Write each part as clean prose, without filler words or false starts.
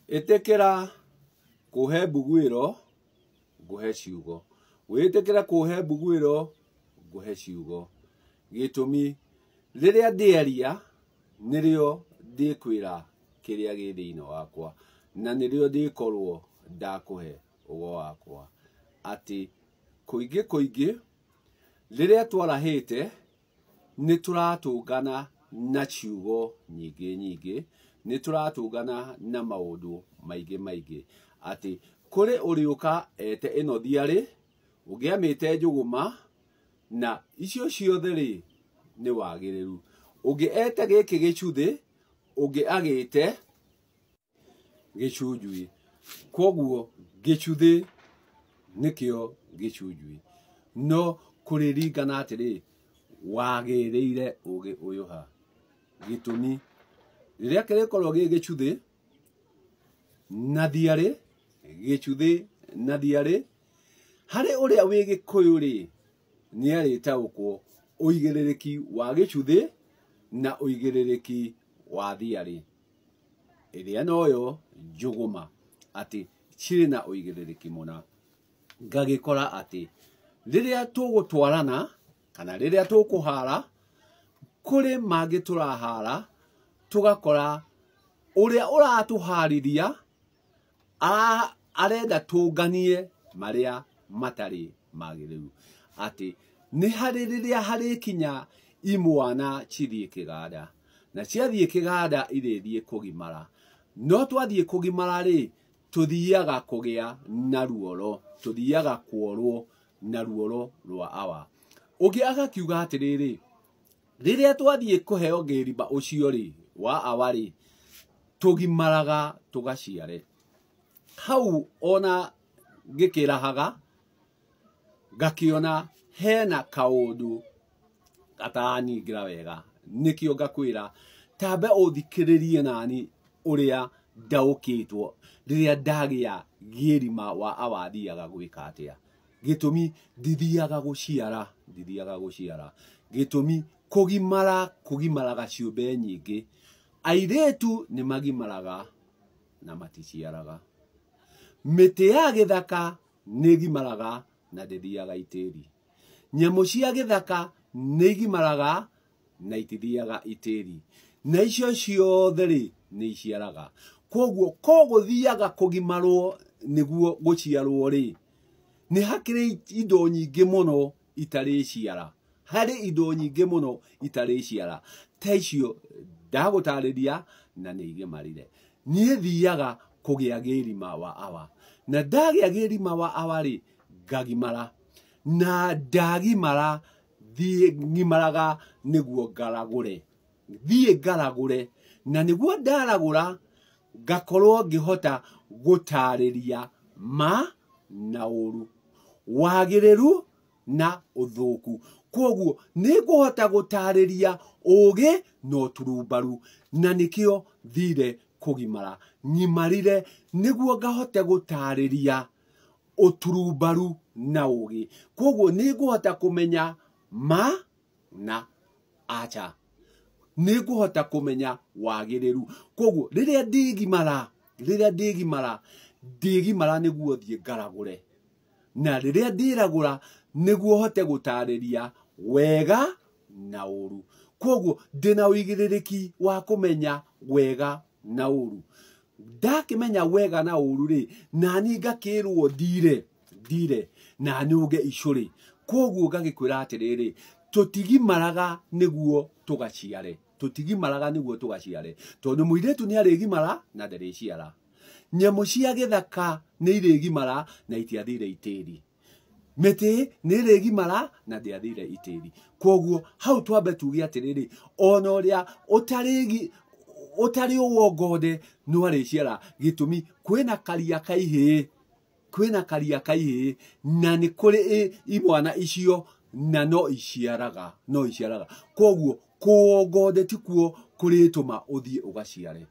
Etekera kuhe bugwiro guhe ciugo. Wetekera kuhe bugwiro guhe ciugo. Gitumi riria ndiaria nirio ndikwira kiria gi thiini wakwa na nirio ndikorwo ndakuhe ugo wakwa ati kuingi riria twarahite ni turatungana na ciugo nyingi ni turatungana na maundu maingi ati kuri uriuka ete ino thiari ugiamite njuguma na icio ciothe ri ni wagiriru ugi ete giki gicuthi ugi agite gicunjui koguo gicuthi nikio gicunjui no kuriringana atiri wagiriire ugi uyuha gitumi riria kirikorwo gi gicuthi na thiari gicuthi na thiari hari uria wi gikuyu ri ni aritaukwo uigiririki wa gicuthi na uigiririki wa thiari iria noyo njuguma ati ciri na uigiririki muna ngagikora ati riria tugutwarana kana riria tukuhara kuri mangi turahara tugakora uria uratuharithia arenda tunganie maria matari magiriru ati ni hari riria hari kinya imwana cithie kiganda na ciathie kiganda irithie kugimara no twathie kugimara ri tuthiaga kugia na ruoro tuthiaga kuorwo na ruoro rwa awa ugi agakiuga atiriri riria twathie kuheo ngiriba ucio ri wa awari tugimaraga tugaciare hau ona ngikirahaga ngakiona hena kaundu gataningira wega nikio ngakwira tambe uthikiririe nani uria ndaukitwo riria ndagia girima wa awathiaga gwika atia gitumi ndithiaga guciara gitumi kugimaraga ciumbe nyingi airetu ni magimaraga na maticiaraga miti ya githaka ni gimaraga na ndithiaga itiri nyamu cia githaka ni gimaraga na itithiaga itiri na icio ciothe ri ni iciaraga koguo guthiaga kugimarwo niguo guciarwo ri ni hakiri indo nyingi muno itari ciara hari indo nyingi muno itari ciara ta icio ndagutariria na ni igimarire ni thiaga kugia girima wa awa na ndagia girima wa awa ri ngagimara na ndagimara ngimaraga niguo ngaragure na niguo ndaragura ngakorwo ngihota gutariria ma na uru wagiriru na uthuku koguo ni guhota gutariria ugi no turumbaru na nikio thire kugimara nyimarire niguo ngahote gutariria uturumbaru na ugi koguo ni guhota kumenya ma na acha ni guhota kumenya wagiriru koguo riria ndigimara niguo thie ngaragure na riria ndiragura niguo hote gutariria wega na uru koguo ndina uigiririki wa kumenya wega na uru ndakimenya wega na uru ri nani ngakirwo ndire na nuge icuri koguo ngagikwira atiriri tutigimaraga niguo tugaciare tondu muiretu ni arigimara na ndariciara nyamu cia githaka ni irigimara na itiathire itiri miti ni irigimara na ndiathire itiri koguo hau twambe tuge atiriri ona uria utari uwongode no ariciara gitumi kwina karia kaihi na ni kuri imwana icio na no iciaraga koguo kuwongode tikuo kurituma uthie ugaciare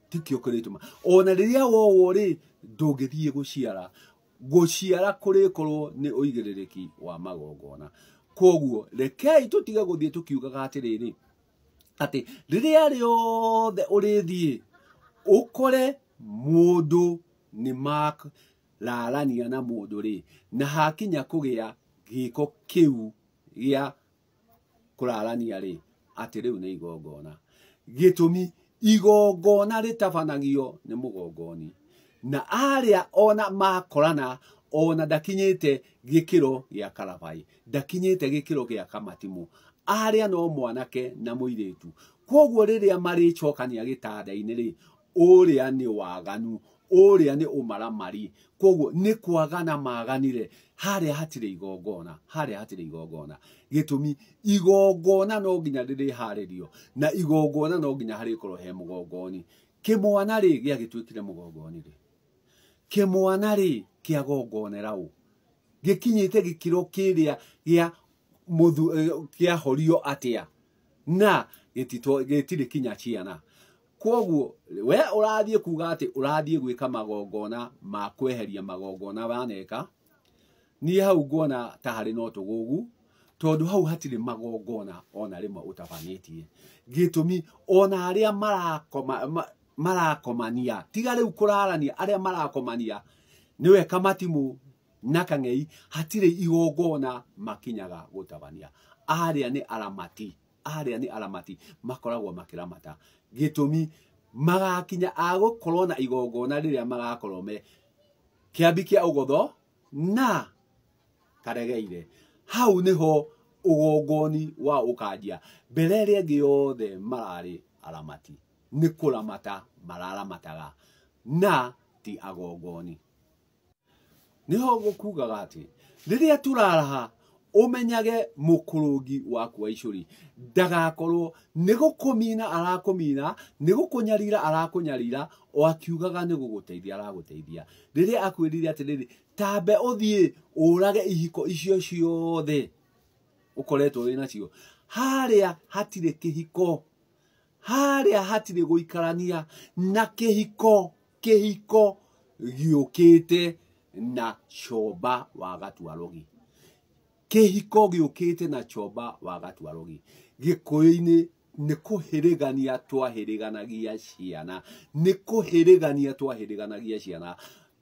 tikio kurituma ona riria wowo ri ndungithie guciara kurikorwo ni uigiririki wa magongona koguo rekei tutige guthie tukiugaga atiriri ati riria riothe urithie ukore mũndũ nĩ mararania na mũndũ rĩ, na hakinya kũgĩa gĩko kĩu gĩa kũrarania rĩ, atĩ rĩu nĩ igongona. Gĩtũmi igongona rĩtabanagio nĩ mũgongoni, na arĩa ona makorana ona ndakinyĩte gĩkĩro gĩa Karabai, ndakinyĩte gĩkĩro gĩa Kamatimu, arĩa no mwanake na mũirĩtu. Koguo rĩrĩa marĩcokania gĩtanda-inĩ rĩ, ũrĩa nĩ waganu, ũrĩa nĩ ũmaramari. Koguo nĩ kwagana maganire, harĩa hatirĩ igongona, harĩa hatirĩ igongona. Gĩtũmi igongona no nginya rĩrĩharĩrio, na igongona no nginya harĩkorwo he mũgongoni. Kĩmwana rĩ gĩagĩtuĩkire mũgongoni rĩ, kĩmwana rĩ kĩagongonera ũ, gĩkinyĩte gĩkĩro kĩrĩa kĩahorio atĩa, na gĩtirĩ kinya ciana. Koguo we ũrathiĩ kuga atĩ ũrathiĩ gwĩka magongona ma kweheria magongona waneka, niĩ hau nguona ta harĩ no tũgũgu, tondũ hau hatirĩ magongona ona rĩmwe ũtabanĩtie. Gĩtũmi ona arĩa marakomania, tiga rĩu kũrarania, arĩa marakomania nĩwe Kamatimu na Kang'ei, hatirĩ igongona makinyaga gũtabania. Arĩa nĩ aramati, arĩa nĩ aramati makoragwo makĩramata. Gĩtũmi magakinya agũkorwo na igongona rĩrĩa magakorwo me kĩambi kĩa ũgotho na Karegeire. Hau nĩho ũgongoni wa ũkanjia. Mbere ĩrĩa ĩngĩ yothe mararĩ aramati, nĩ kũramata mararamataga, na ti agongoni. Nĩho gũkugaga atĩ rĩrĩa tũraraha ũmenyage mũkũrũngi waku wa icũri ndagakorwo nĩ gũkũmina arakũmina, nĩ gũkũnyarira arakũnyarira, o akiugaga nĩ gũgũteithia aragũteithia. Rĩrĩa akwĩrire atĩrĩrĩ, tambe ũthiĩ ũrage ihiko icio ciothe ũkoretwo wĩ nacio, harĩa hatirĩ kĩhiko, harĩa hatirĩ gũikarania, na kĩhiko gĩũkĩte na Coba wa Gatuarogi. Kĩhiko gĩũkĩte na Coba wa Gatuarogi. Gĩkũyũ-inĩ nĩ kũhĩrĩgania twahĩrĩganagia ciana, nĩ kũhĩrĩgania twahĩrĩganagia ciana.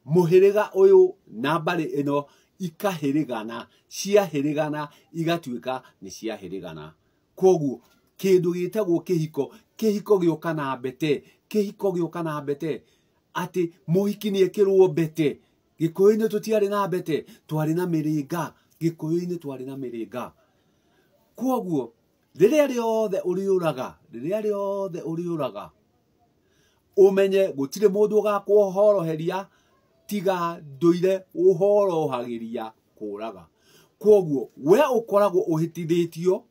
Mũhĩrĩga ũyũ na mbarĩ ĩno ikahĩrĩgana, ciahĩrĩgana igatuĩka nĩ ciahĩrĩgana. Koguo kĩndũ gĩtagwo kĩhiko, kĩhiko gĩoka na mbete, kĩhiko gĩoka na mbete, atĩ mũhiki nĩ ekĩrwo mbete. Gĩkũyũ-inĩ tũtiarĩ na mbete, twarĩ na mĩrĩnga. Gĩkũyũ-inĩ twarĩ na mĩrĩnga. Koguo rĩrĩa rĩothe ũrĩũraga, rĩrĩa rĩothe ũrĩũraga, ũmenye gũtirĩ mũndũ ũgakũhoroheria tiga ndũire ũhorohagĩria kũraga. Koguo we ũkoragwo ũhĩtithĩtio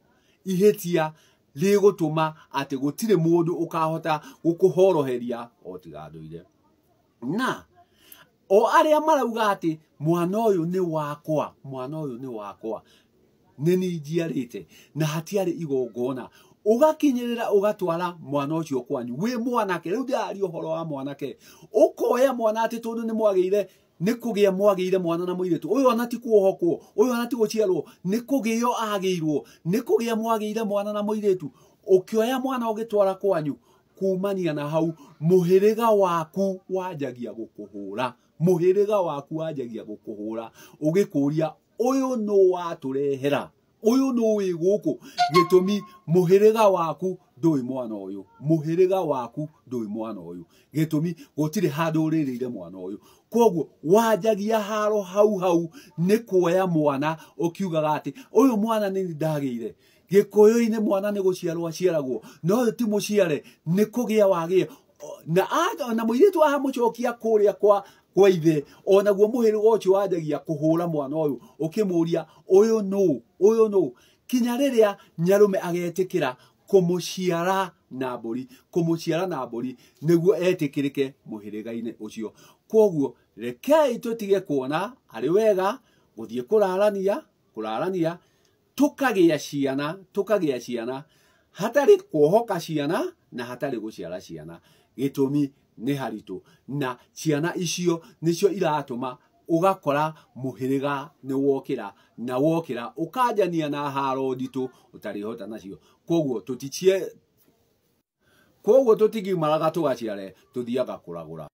ihĩtia rĩgũtũma atĩ gũtirĩ mũndũ ũkahota gũkũhoroheria o tiga ndũire. Na o arĩa marauga atĩ mwana ũyũ nĩ wakwa, mwana ũyũ nĩ wakwa, nĩ niĩ njiarĩte na hatiarĩ igongona, ũgakinyĩrĩra ũgatwara mwana ũcio kwanyu wĩ mwanake. Rĩu ndĩraria ũhoro wa mwanake, ũkoya mwana atĩ tondũ nĩ mwagĩire, nĩ kũgĩa mwagĩire mwana na mũirĩtu ũyũ, ona ti kuohokwo, ũyũ ona ti gũciarwo, nĩ kũgĩo agĩirwo, nĩ kũgĩa mwagĩire mwana na mũirĩtu. Ũkĩoya mwana ũgĩtwara kwanyu, kumania na hau mũhĩrĩga waku wanjagia gũkũhũra, mũhĩrĩga waku wanjagia gũkũhũra ũgĩkũria ũyũ nũ watũrehera, ũyũ nũ wĩ gũkũ. Gĩtũmi mũhĩrĩga waku ndũĩ mwana ũyũ, mũhĩrĩga waku ndũĩ mwana ũyũ. Gĩtũmi gũtirĩ handũ ũrĩrĩire mwana ũyũ. Koguo wanjagia haro hau nĩ kuoya mwana ũkiugaga atĩ ũyũ mwana nĩ ndagĩire. Gĩkũyũ-inĩ mwana nĩ gũciarwo aciaragwo, no ũyũ ti mũciare, nĩ kũgĩa wagĩa. Na mũirĩtu ahamũcokia kũrĩa kwa ithe, onaguo mũhĩrĩga ũcio wanjagia kũhũra mwana ũyũ ũkĩmũria ũyũ nũ, ũyũ nũ. Kinya rĩrĩa nyarũme agetĩkĩra kũmũciara na mbũri, kũmũciara na mbũri nĩguo etĩkĩrĩke mũhĩrĩga-inĩ ũcio. Koguo rekei tũtige kuona arĩ wega gũthiĩ kũrarania, tũkagĩa ciana hatarĩ kuohoka ciana na hatarĩ gũciara ciana. Gĩtũmi nĩ haritũ, na ciana icio nĩcio iratũma ũgakora mũhĩrĩga nĩ wokĩra, na wokĩra ũkanjania na haro nditũ ũtarĩhota nacio. Koguo tũtikiumaraga tũgaciare, tũthiaga kũragũra.